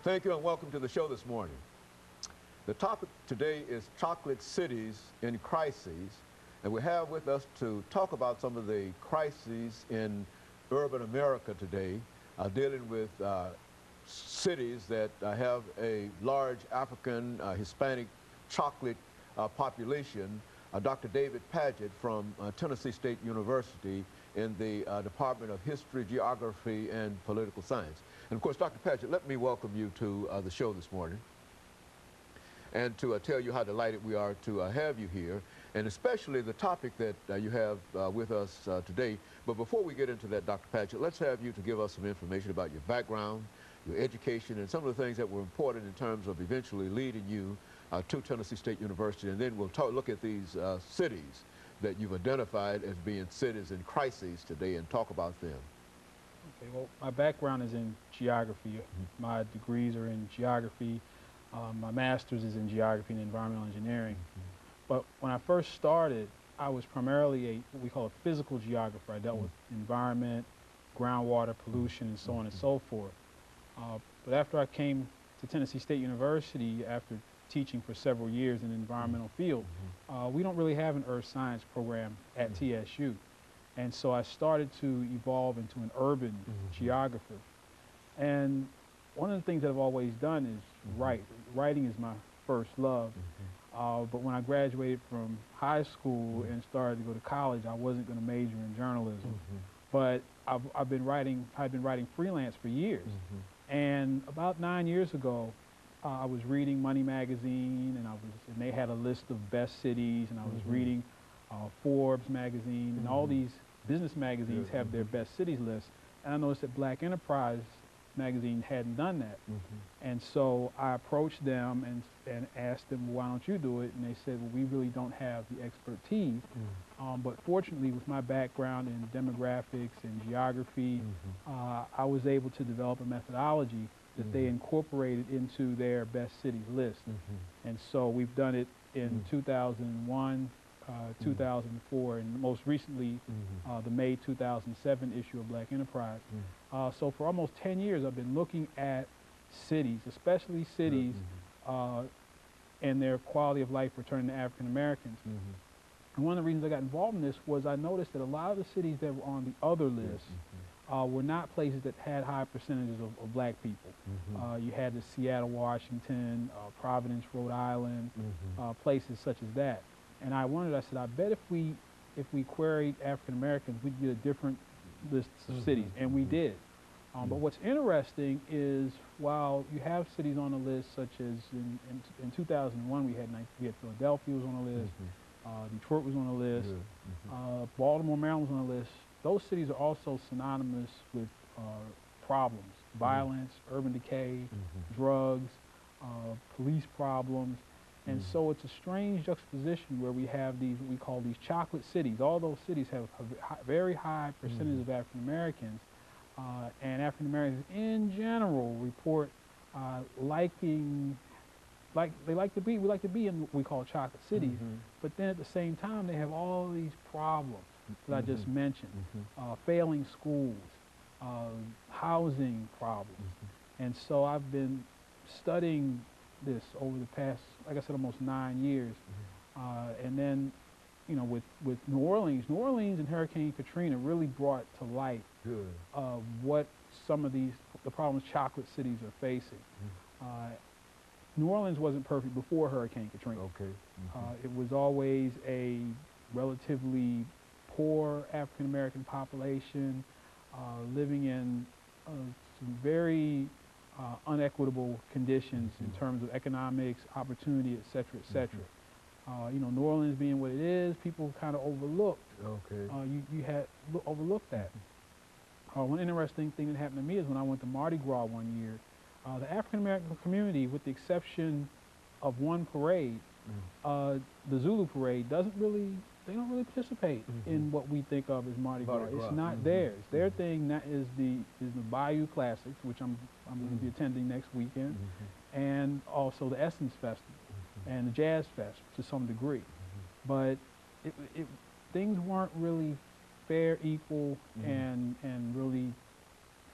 Thank you and welcome to the show this morning. The topic today is chocolate cities in crises, and we have with us to talk about some of the crises in urban America today, dealing with cities that have a large African Hispanic chocolate population. Dr. David Padgett from Tennessee State University in the Department of History, Geography, and Political Science. And of course, Dr. Padgett, let me welcome you to the show this morning and to tell you how delighted we are to have you here, and especially the topic that you have with us today. But before we get into that, Dr. Padgett, let's have you to give us some information about your background, your education, and some of the things that were important in terms of eventually leading you to Tennessee State University, and then we'll look at these cities that you've identified as being cities in crises today and talk about them. Okay, well, my background is in geography. My degrees are in geography. My master's is in geography and environmental engineering. But when I first started, I was primarily what we call a physical geographer. I dealt with environment, groundwater, pollution, and so on and so forth. But after I came to Tennessee State University, after teaching for several years in the environmental field, we don't really have an earth science program at TSU. And so I started to evolve into an urban geographer. And one of the things that I've always done is write. Writing is my first love. But when I graduated from high school and started to go to college, I wasn't going to major in journalism. But I've been writing freelance for years. And about 9 years ago, I was reading Money magazine, and they had a list of best cities, and I was reading Forbes magazine, and all these business magazines have their best cities list. And I noticed that Black Enterprise magazine hadn't done that. And so I approached them and asked them, well, why don't you do it? And they said, well, we really don't have the expertise. But fortunately, with my background in demographics and geography, I was able to develop a methodology that they incorporated into their best cities list. And so we've done it in 2001, 2004, and most recently the May 2007 issue of Black Enterprise. So for almost 10 years I've been looking at cities, especially cities, and their quality of life returning to African Americans. And one of the reasons I got involved in this was I noticed that a lot of the cities that were on the other list were not places that had high percentages of black people. You had the Seattle, Washington, Providence, Rhode Island, places such as that. And I said, I bet if we queried African Americans, we'd get a different list of cities, and we did. But what's interesting is while you have cities on the list, such as in 2001, we had Philadelphia was on the list, Detroit was on the list, Baltimore, Maryland was on the list. Those cities are also synonymous with problems, violence, urban decay, drugs, police problems. And so it's a strange juxtaposition where we have these, what we call these chocolate cities. All those cities have a very high percentage of African Americans, and African Americans in general report we like to be in what we call chocolate cities, but then at the same time they have all these problems that I just mentioned, failing schools, housing problems. And so I've been studying this over the past, like I said, almost 9 years. And then, you know, with New Orleans and Hurricane Katrina really brought to light what some of the problems chocolate cities are facing. New Orleans wasn't perfect before Hurricane Katrina. It was always a relatively poor African American population living in some very unequitable conditions in terms of economics, opportunity, et cetera, et cetera. You know, New Orleans being what it is, people kind of overlooked. You had overlooked that. One interesting thing that happened to me is when I went to Mardi Gras one year, the African American community, with the exception of one parade, the Zulu parade, they don't really participate in what we think of as Mardi Gras. It's not theirs. Their thing is the Bayou Classics, which I'm going to be attending next weekend, and also the Essence Festival and the Jazz Fest to some degree. But things weren't really fair, equal, and really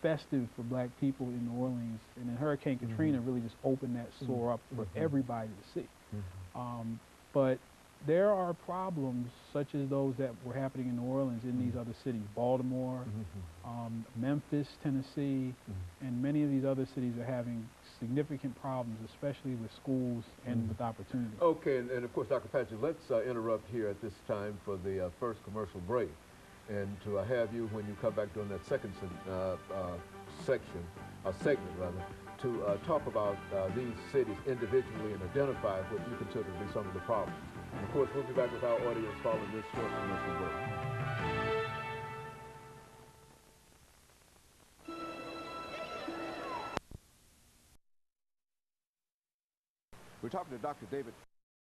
festive for black people in New Orleans, and then Hurricane Katrina really just opened that sore up for everybody to see. But there are problems such as those that were happening in New Orleans in these other cities, Baltimore, Memphis, Tennessee, and many of these other cities are having significant problems, especially with schools and with opportunity. Okay, and of course, Dr. Padgett, let's interrupt here at this time for the first commercial break, and to have you, when you come back during that second segment rather, to talk about these cities individually and identify what you consider to be some of the problems. And of course, we'll be back with our audience following this short commercial break. We're talking to Dr. David